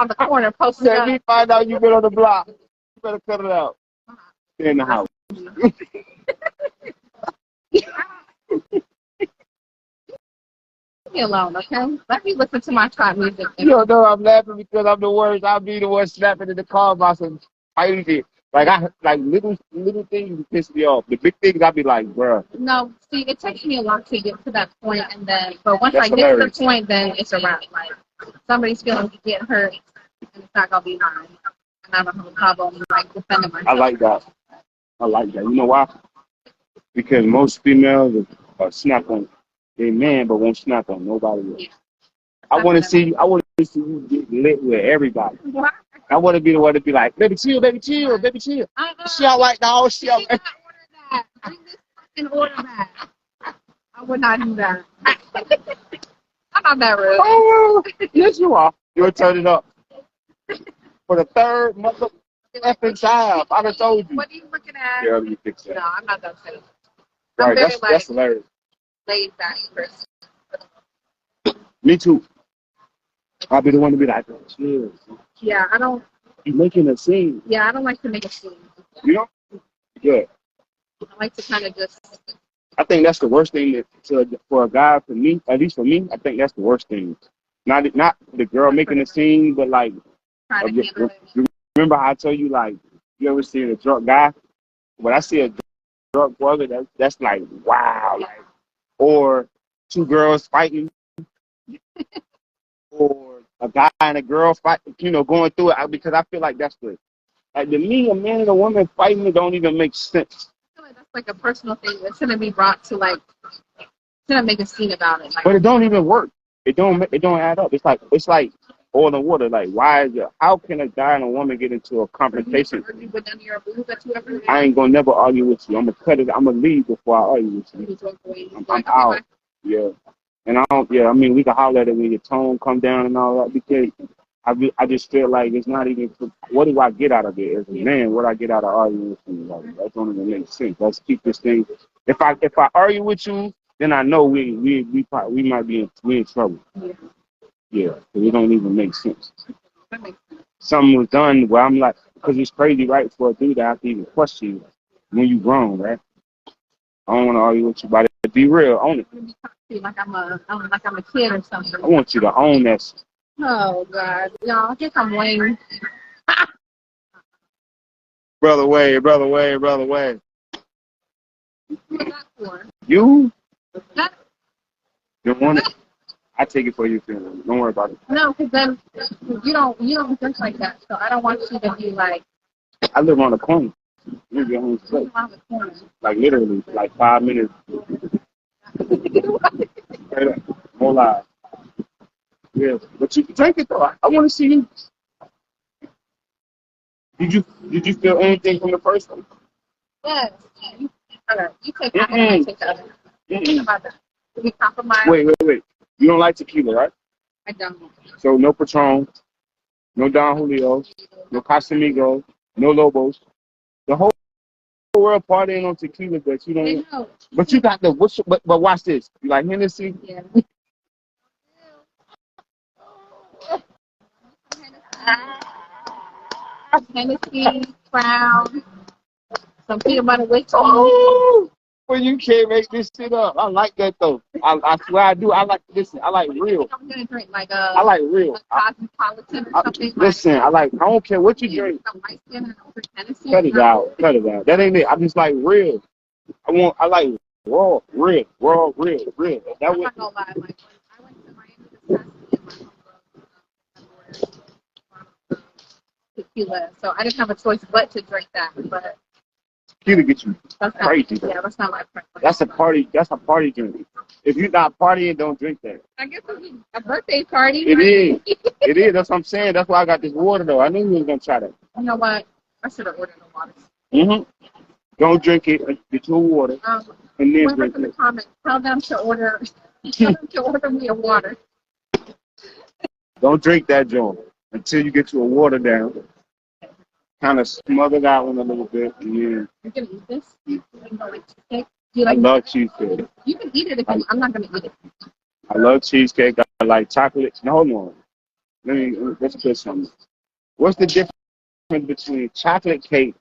S2: the corner posting
S1: Let me find out you been on the block. You better cut it out. Stay in the house.
S2: Leave me alone, okay? Let me listen to my trap music.
S1: You don't know I'm laughing because I'm the worst. I'll be the one snapping in the car about some crazy. Like little things piss me off. The big things I be like, bruh.
S2: No, see, it takes me a lot to get to that point, and then, but once I get to the point, then it's a wrap. Like somebody's feelings get hurt, and it's not gonna be mine. And I don't have a problem like defending myself.
S1: I like that. You know why? Because most females are snap on their man, but won't snap on nobody else. Yeah. I want to see you get lit with everybody. What? I want to be the one to be like, baby chill. She all right now. She all right.
S2: Bring this fucking order back. I would not do that. I'm not that rude.
S1: Oh, yes, you are. You'll turn it up. For the third mother effing time. I done told you.
S2: What are you looking at?
S1: Yeah, you fix that.
S2: No, I'm not that silly.
S1: Right, that's hilarious.
S2: Laid back person.
S1: Me too. I'll be the one to be like, chill.
S2: Yeah, I don't.
S1: You're making a scene.
S2: Yeah, I don't like to make a scene.
S1: You know? Yeah.
S2: I like to kind of just.
S1: I think that's the worst thing for a guy, for me, at least for me, I think that's the worst thing. Not the girl making a scene, but like, remember how I told you, like, you ever seen a drunk guy? When I see a drunk brother, that's like, wow. Like, or two girls fighting. Or a guy and a girl fight, going through it, because I feel like that's like to me, a man and a woman fighting, it don't even make sense.
S2: I feel like that's like a personal thing that shouldn't be brought to shouldn't make a scene about it. Like,
S1: but it don't even work. It don't add up. It's like oil and water. Like, why is it? How can a guy and a woman get into a confrontation?
S2: With none of your booze that you ever
S1: I ain't gonna never argue with you. I'm gonna cut it. I'm gonna leave before I argue with you. I'm out. Yeah. And I don't. Yeah. I mean, we can holler at it when your tone come down and all that because I just feel like it's not even. What do I get out of it as a man? What I get out of arguing with you? Like, that don't even make sense. Let's keep this thing. If I argue with you, then I know we might be in trouble. Yeah, it don't even make sense. Something was done where I'm like, because it's crazy, right? For a dude to have to even question you when you grown, right? I don't want to argue with you about it. Be real, own it.
S2: Like I'm a kid or something.
S1: I want you to own that.
S2: Oh God, no, I think I'm lame.
S1: Brother Wade.
S2: What's that for?
S1: You
S2: That,
S1: don't want it. I take it for you, feeling. Don't worry about it.
S2: no, because then you don't drink like that. So I don't want you to be like.
S1: I live on the corner. You live on the place.
S2: Around the corner.
S1: Like literally, like 5 minutes. Straight up. No lie. Yeah, but you can drink it though. I want to see you. Did you feel anything from the first one?
S2: Yes. Okay. You take that and I take the other. Think about that. We compromise.
S1: Wait. You don't like tequila, right?
S2: I don't.
S1: So no Patron, no Don Julio, no Casamigos, no Lobos. The whole world partying on tequila, but you don't.
S2: Know.
S1: But you got but watch this. You like Hennessy?
S2: Yeah. Hennessy, Crown, some peanut butter whiskey.
S1: Oh, well, you can't make this shit up. I like that though. I swear I do. I like listen. I like real.
S2: I'm gonna drink like
S1: I like real.
S2: A cosmopolitan or something.
S1: Listen, I don't care what you drink. Cut it out. That ain't it. I just like real. I like raw, real. That
S2: I'm not gonna lie. Like I went to Miami this past year, tequila, so I didn't have a choice but to drink that. But
S1: tequila get you crazy.
S2: Yeah, that's not my preference.
S1: That's a party drink. If you're not partying, don't drink that.
S2: I guess it's a birthday party.
S1: It is. It is. That's what I'm saying. That's why I got this water though. I knew you was gonna try that.
S2: You know what? I should have ordered the water.
S1: Don't drink it. Get your water. And then drink
S2: in the
S1: it.
S2: comments. Tell them to order me a water.
S1: Don't drink that joint until you get your water down. Kind of smother that one a little bit. And then
S2: You're gonna eat this? You like cheesecake?
S1: I love cheesecake.
S2: You can eat it if I'm not gonna eat it.
S1: I love cheesecake. I like chocolate. No, hold on. Let's put something. What's the difference between chocolate cake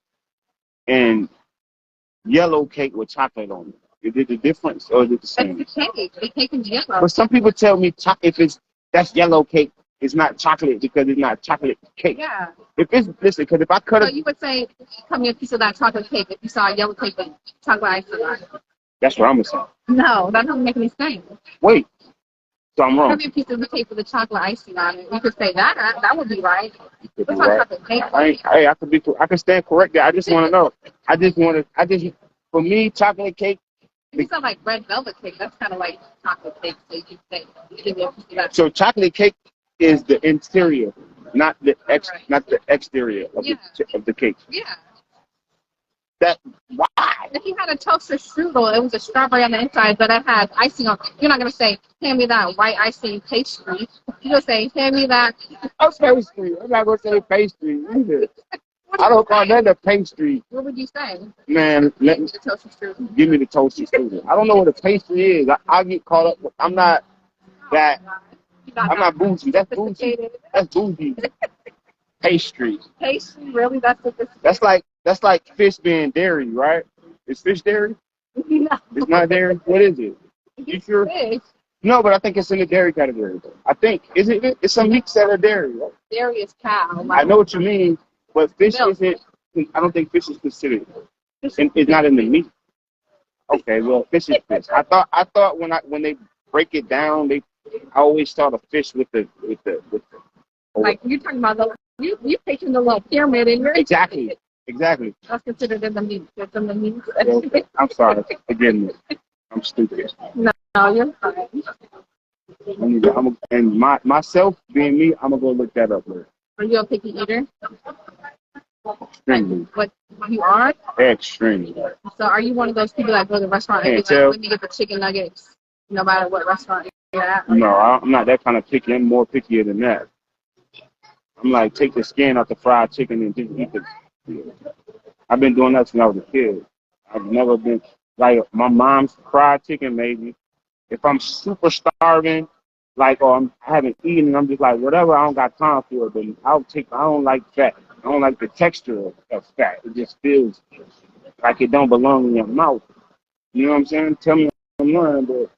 S1: and yellow cake with chocolate on it? Is it the difference or is it the same?
S2: It's the cake. The cake is yellow.
S1: But some people tell me if that's yellow cake, it's not chocolate because it's not chocolate cake.
S2: Yeah.
S1: Because if I cut it.
S2: So you would say, come me a piece of that chocolate cake if you saw a yellow cake with chocolate icing on it.
S1: That's what I'm going to say.
S2: No, that doesn't make any sense.
S1: Wait. So I'm wrong.
S2: Come me a piece of the cake with the chocolate icing on it. You could say that. That would be right.
S1: Could be right. I can stand corrected. I just want to know. For me, chocolate cake.
S2: If you saw like red velvet cake, that's kind of like chocolate cake. So you could say, give me a piece of that.
S1: So chocolate cake is the interior, not the exterior of the cake.
S2: Yeah.
S1: Why?
S2: If you had a toaster strudel, it was a strawberry on the inside, but it had icing on it. You're not gonna say, hand me that white icing pastry. You're gonna say, hand me that.
S1: Pastry. I'm not gonna say pastry either. I don't call that a pastry.
S2: What would you say?
S1: Man,
S2: give me the toaster strudel.
S1: Give me the toaster strudel. I don't know what a pastry is. I get caught up. I'm not that. I'm not bougie. That's bougie. That's bougie. Pastry.
S2: Pastry, really?
S1: That's like fish being dairy, right? Is fish dairy?
S2: No.
S1: It's not dairy. What is it? You sure?
S2: Fish.
S1: No, but I think it's in the dairy category. I think it's some meats that are dairy, right?
S2: Dairy is cow.
S1: I know what you mean, but fish isn't. I don't think fish is considered. It's not in the meat. Okay, well, fish is fish. I thought when they break it down, I always thought of fish with the.
S2: Like you're talking about you taking the little pyramid in your.
S1: Exactly.
S2: That's considered in the meat. It's in the meat.
S1: Okay. I'm sorry. Again, I'm stupid.
S2: No, you're fine.
S1: And myself being me, I'm gonna go look that up later.
S2: Are you a picky eater?
S1: Extremely.
S2: What you are?
S1: Extremely.
S2: So are you one of those people that go to the restaurant and be like, let me get the chicken nuggets, no matter what restaurant you're at?
S1: No, I'm not that kind of picky. I'm more pickier than that. I'm like, take the skin off the fried chicken and just eat the. I've been doing that since I was a kid. I've never been like my mom's fried chicken maybe. If I'm super starving, like or I haven't eaten, I'm just like whatever. I don't got time for it. But I don't like fat. I don't like the texture of fat. It just feels like it don't belong in your mouth. You know what I'm saying? Tell me I'm lying, but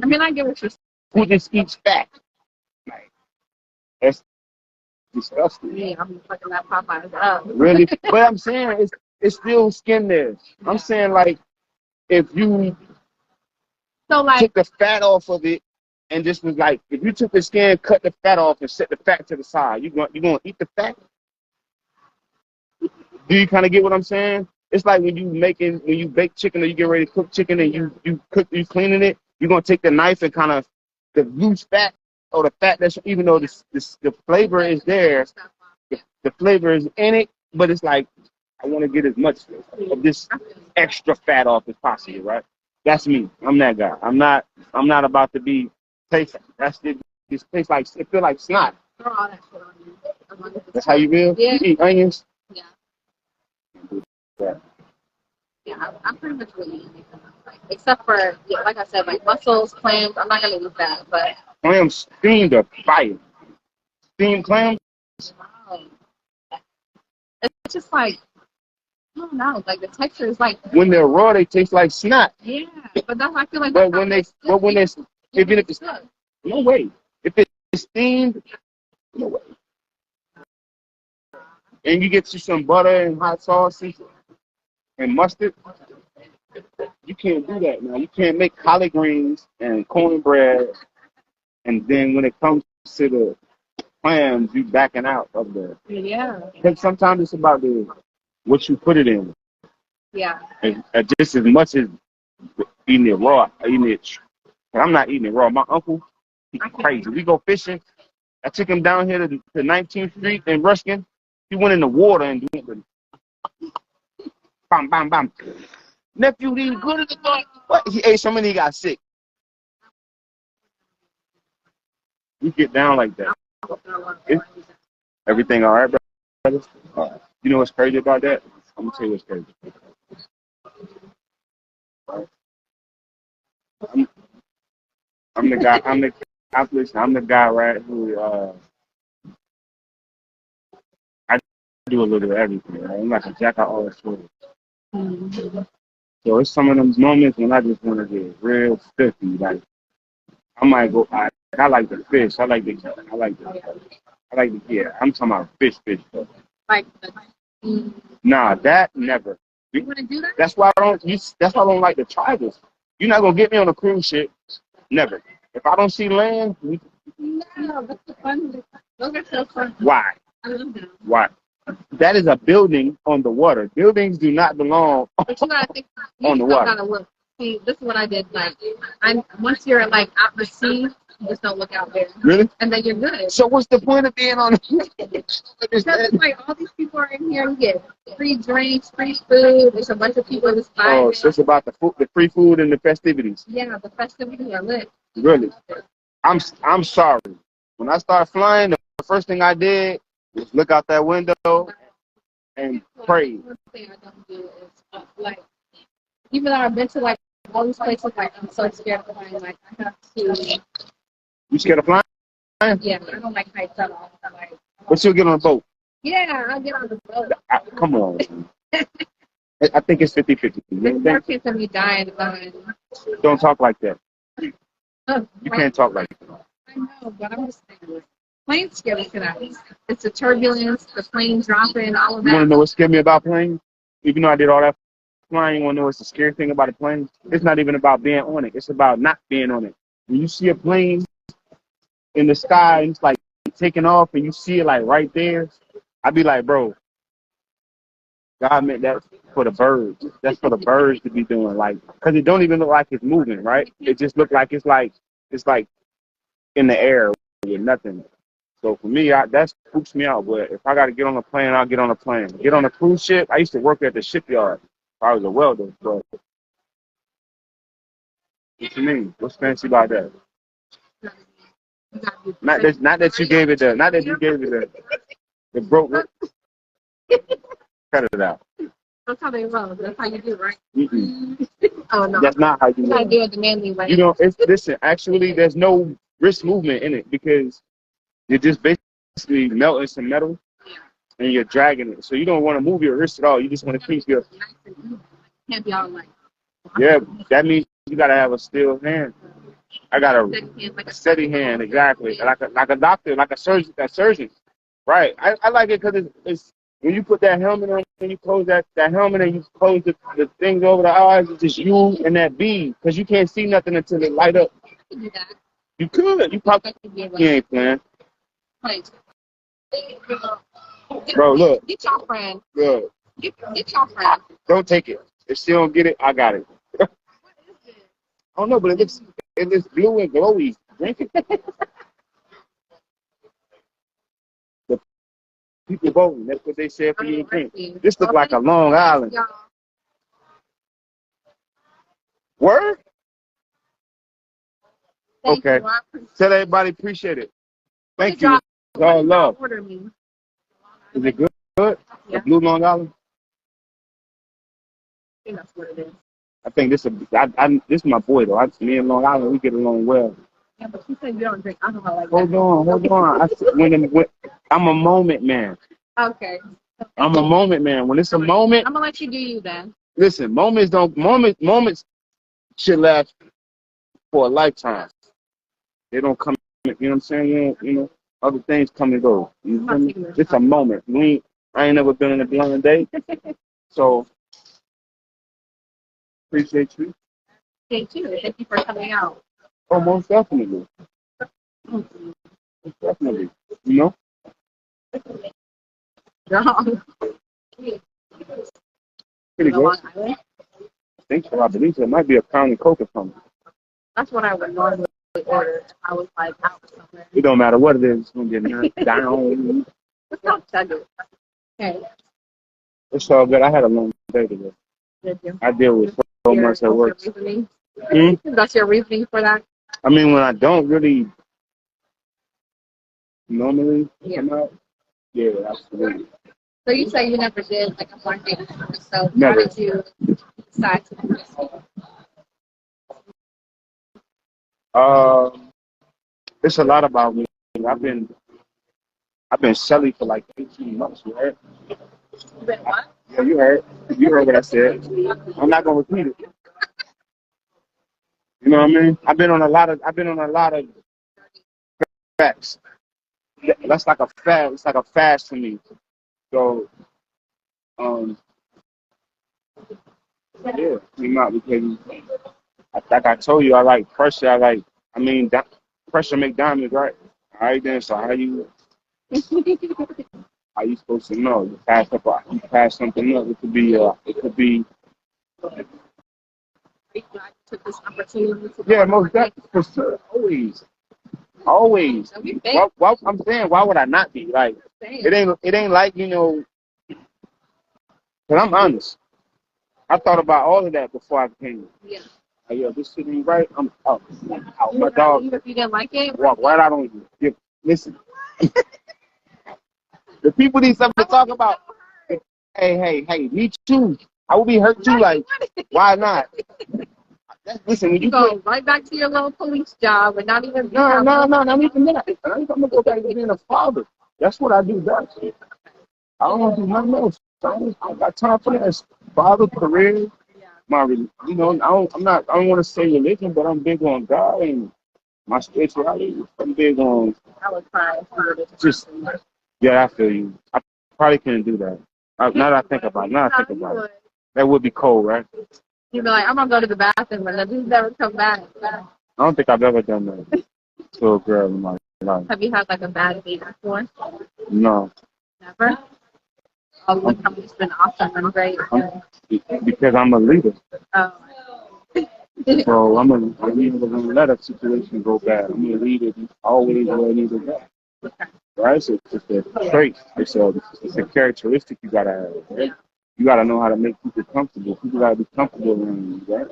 S2: I mean, I get what you're saying.
S1: who just eats fat? Like that's disgusting.
S2: Yeah, I'm fucking that Popeyes up.
S1: Really? But I'm saying it's still skin there. I'm saying like if you took the fat off of it and just was like if you took the skin, cut the fat off and set the fat to the side, you gonna eat the fat? Do you kind of get what I'm saying? It's like when you bake chicken or you get ready to cook chicken and you cleaning it, you're gonna take the knife and kind of the loose fat or the fat that's even though the flavor is there, the flavor is in it, but it's like I want to get as much of this extra fat off as possible, right? That's me. I'm that guy. I'm not about to be taste. That's it. This tastes like it feel like snot. That's how you feel?
S2: Yeah.
S1: You eat onions?
S2: Yeah.
S1: Yeah.
S2: Yeah, I'm pretty much really eating except for like I said, like mussels, clams. I'm not gonna eat that, but
S1: clams steamed are fire. Steamed clams.
S2: Wow. It's just like I don't know, like the texture is like
S1: when they're raw, they taste like snot.
S2: Yeah, but that's I feel like.
S1: But when it's even if it's no way, if it's steamed, no way. And you get you some butter and hot sauce and mustard. You can't do that now. You can't make collard greens and cornbread, and then when it comes to the clams, you backing out of the.
S2: Yeah.
S1: Because sometimes it's about what you put it in.
S2: Yeah.
S1: And just as much as eating it raw, eating it. I'm not eating it raw. My uncle, he's crazy. We go fishing. I took him down here to 19th Street in Ruskin. He went in the water and went bam, bam, bam. Nephew, these good as the fuck. What? He ate so many, he got sick. You get down like that. Everything all right, brother? You know what's crazy about that? I'm gonna tell you what's crazy. I'm the guy. I'm the guy, right? Who I do a little of everything. Right? I'm like a jack of all trades. Mm-hmm. So it's some of those moments when I just want to get real spiffy. Like I might go. I like the fish. Yeah. I'm talking about fish. Though.
S2: Like.
S1: Nah, that never.
S2: You want to do that?
S1: That's why I don't. That's why I don't like to try this. You're not gonna get me on a cruise ship. Never. If I don't see land.
S2: No, that's the fun. Those are so fun.
S1: Why?
S2: I love them.
S1: Why? That is a building on the water. Buildings do not belong
S2: but you gotta think,
S1: on the water.
S2: Gotta look. See, this is what I did. Like, once you're like out the sea, you just don't look out there.
S1: Really?
S2: And then you're good.
S1: So what's the point of being on the
S2: Because it's like all these people are in here. You get free drinks, free food. There's a bunch of people just buying.
S1: Oh, so it's about the free food and the festivities.
S2: Yeah, the festivities are lit.
S1: Really? I'm sorry. When I started flying, the first thing I did was look out that window and pray.
S2: One thing I don't do is like, even though I've been to like all these places, like I'm so scared of flying. Like I have to.
S1: You scared of flying?
S2: Yeah, I don't like heights at all. Like,
S1: but you'll get on a boat.
S2: Yeah, I'll get on the boat.
S1: Come on. I think it's 50-50.
S2: There's more chance of me dying than.
S1: Don't talk like that. You can't talk like that.
S2: I know, but I'm just saying. Planes scare me for that. It's the turbulence, the plane dropping, all of that.
S1: You want to know what scared me about planes? Even though I did all that flying, you want to know what's the scary thing about a plane? It's not even about being on it. It's about not being on it. When you see a plane in the sky and it's like taking off and you see it like right there, I'd be like, bro, God meant that for the birds. That's for the birds to be doing, like, because it don't even look like it's moving, right? It just look like it's like in the air with nothing. So for me, that spooks me out. But if I got to get on a plane, I'll get on a plane. Get on a cruise ship. I used to work at the shipyard. I was a welder. But what you mean? What's fancy about that? Not that you gave it the broke. Cut it out.
S2: That's how they roll. That's how you do, right?
S1: Mm-mm.
S2: Oh no.
S1: That's not how you
S2: gotta do it the manly way.
S1: You know, listen. Actually, there's no wrist movement in it because you're just basically melting some metal and you're dragging it. So you don't want to move your wrist at all. You just want to keep your.
S2: Can't be all like.
S1: Yeah, that means you gotta have a still hand. I got a steady hand, exactly, like a doctor, like a surgeon. Right. I like it because it's when you put that helmet on, when you close that helmet and you close the things over the eyes, it's just you and that bead because you can't see nothing until it light up. You could. You probably you ain't playing. Bro, look.
S2: Get your friend.
S1: Look.
S2: Get your friend.
S1: Don't take it. If she don't get it, I got it. I don't know, but it looks blue and glowy. Drink it. The people voting. That's what they said for you to drink. This look like a Long Island. Word? Okay. Tell everybody appreciate it. Thank you. All love. Is it good? Good? Yeah. Blue Long Island?
S2: I think that's what it is.
S1: I think this is my boy though. Me and Long Island, we get along well.
S2: Yeah, but you said you don't drink alcohol like
S1: that. Hold on. I'm a moment man.
S2: Okay.
S1: I'm a moment man. When it's a moment,
S2: I'm gonna let you do you then.
S1: Listen, moments should last for a lifetime. They don't come. You know what I'm saying? You know, other things come and go. It's a moment. I ain't never been in a blind date, so. Appreciate you.
S2: Thank you. Thank you for coming out.
S1: Oh, most definitely. Most definitely. You know? Pretty good. I think so. I believe so. It might be a pound of coke or something.
S2: That's what I would normally order if I was like out somewhere.
S1: It don't matter what it is. It's going to get knocked down.
S2: It's not second. Okay.
S1: It's all good. I had a long day today.
S2: Did you?
S1: I deal with so much at work.
S2: That's your reasoning for that?
S1: I mean, when I don't really normally come out, yeah, absolutely.
S2: So you say you never did like a blind date before, so
S1: never.
S2: How did you decide to do this?
S1: It's a lot about me. I've been selling for like 18 months, you heard?
S2: You been what?
S1: Yeah, you heard. You heard what I said. I'm not gonna repeat it. You know what I mean? I've been on a lot of facts. That's like a fast. It's like a fast for me. So, yeah, came out because, like I told you, I like pressure. Pressure make diamonds, right? All right, then. So how you supposed to know? You pass something up. It could be.
S2: Took this opportunity to
S1: yeah, most definitely, for sure, always. Why, I'm saying, why would I not be? Like, it ain't like, you know, because I'm honest. I thought about all of that before I came.
S2: Yeah.
S1: Like, yo, this shit ain't right. I'm out. My dog.
S2: Even if you didn't like it?
S1: Walk right out on you. Yeah, listen. The people need something to talk about. Hey, me too. I will be hurt too. Like, why not? Listen, when you
S2: go right back to your little police job and not even
S1: not even that. I'm gonna go back to being a father. That's what I do best. I don't want to do nothing else. I got time for that. Father, career, my, you know, I don't want to say religion, but I'm big on God and my spirituality. I'm big on.
S2: I would cry.
S1: Yeah, I feel you. I probably couldn't do that. Now that I think about it, that would be cold, right?
S2: You'd be like, I'm gonna go to the bathroom, and then never come back.
S1: I don't think I've ever done that to a girl in my life.
S2: Have you had like a bad date before?
S1: No.
S2: Never? Oh, look how it's been awesome and great.
S1: Because I'm a leader.
S2: Oh.
S1: So I'm never gonna let a situation go bad. I'm gonna leave it always where it needs to go. Right? So it's a trait. It's a characteristic you gotta have. Right? You gotta know how to make people comfortable. People gotta be comfortable around you, right?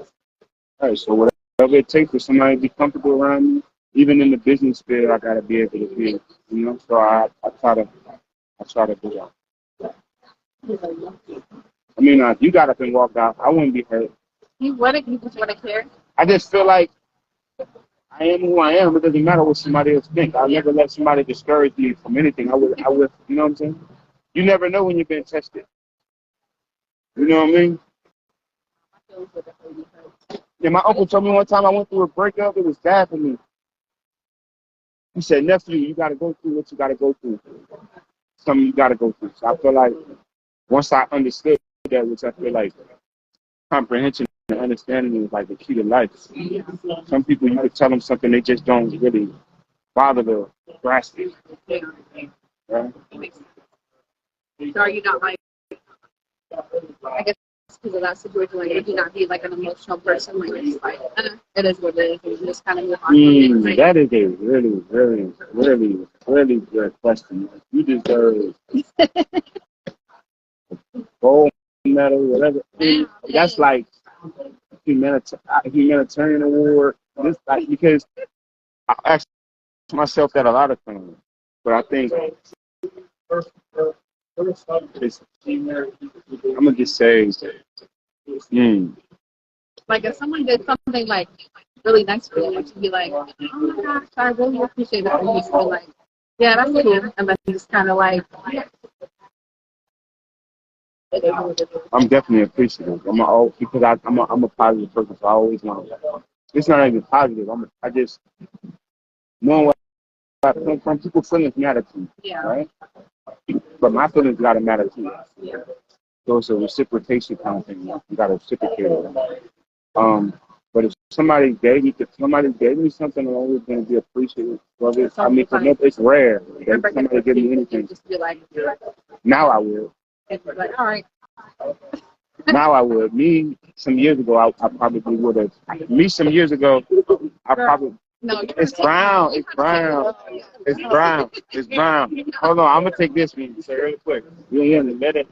S1: Right. So whatever it takes for somebody to be comfortable around me, even in the business field, I gotta be able to feel. You know. So I try to do that. I mean, if you got up and walked out, I wouldn't be hurt.
S2: You wouldn't? You just wouldn't care?
S1: I just feel like I am who I am. It doesn't matter what somebody else thinks. I'll never let somebody discourage me from anything. I would, you know what I'm saying? You never know when you're being tested. You know what I mean? Yeah, my uncle told me one time I went through a breakup. It was bad for me. He said, nephew, you got to go through what you got to go through. Something you got to go through. So I feel like once I understood that, which I feel like comprehension and understanding is like the key to life. Some people, you could tell them something, they just don't really bother to grasp it. Right?
S2: So are you not like, I guess because of that situation, like, would you not be like an emotional person? Like, it's like, it is what it is. You just kind of move on. Right?
S1: That is a really, really, really, really good question. You deserve gold medal, whatever. That's like humanitarian award. This, like, because I ask myself that a lot of times, but I think it's, I'm gonna just say,
S2: like if someone did something like really nice for you, would you be like, oh my gosh, I really appreciate it? And you just be like, yeah, that's cool, and then just kind of like.
S1: I'm definitely appreciative. Because I'm a positive person, so I always want. It's not even positive. I just knowing what I come from. People feelings matter too, right? But my feelings gotta matter too.
S2: Yeah.
S1: So it's a reciprocation kind of thing. You gotta reciprocate it. But if somebody gave me something, I'm always gonna be appreciative. I mean, it's rare that somebody give me anything.
S2: Just be like,
S1: now I will.
S2: Like, all right.
S1: Now I would. Me some years ago, I probably would have. Me some years ago, I probably.
S2: No,
S1: it's brown. It's brown. It's brown. It's brown. Hold on, I'm gonna take this one real quick. You ain't in the minute.